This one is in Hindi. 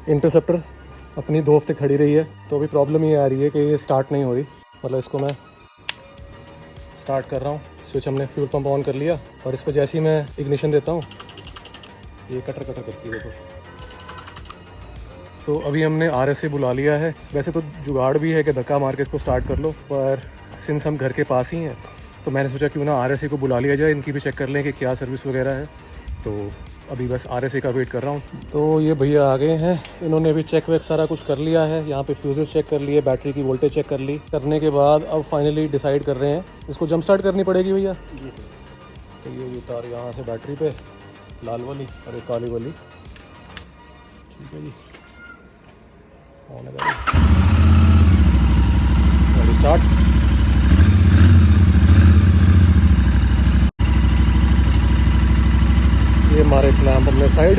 इंटरसेप्टर अपनी 2 हफ्ते खड़ी रही है, तो अभी प्रॉब्लम ये आ रही है कि ये स्टार्ट नहीं हो रही। मतलब इसको मैं स्टार्ट कर रहा हूँ, स्विच हमने फ्यूल पंप ऑन कर लिया और इस पर जैसे ही मैं इग्निशन देता हूँ ये कटर कटर करती है। देखो, तो अभी हमने RSA बुला लिया है। वैसे तो जुगाड़ भी है कि धक्का मार के इसको स्टार्ट कर लो, पर सिंस हम घर के पास ही हैं तो मैंने सोचा क्यों ना RSA को बुला लिया जाए, इनकी भी चेक कर लें कि क्या सर्विस वगैरह है। तो अभी बस RSA का वेट कर रहा हूँ। तो ये भैया आ गए हैं, इन्होंने अभी चेक वेक सारा कुछ कर लिया है। यहाँ पे फ्यूजेस चेक कर लिए, बैटरी की वोल्टेज चेक कर ली। करने के बाद अब फाइनली डिसाइड कर रहे हैं इसको जंप स्टार्ट करनी पड़ेगी भैया। तो ये उतार यहाँ से बैटरी पे, लाल वाली और एक काली वाली। ठीक है जी, ऑन है गाड़ी, स्टार्ट। ये हमारे क्लैंप अपने साइड।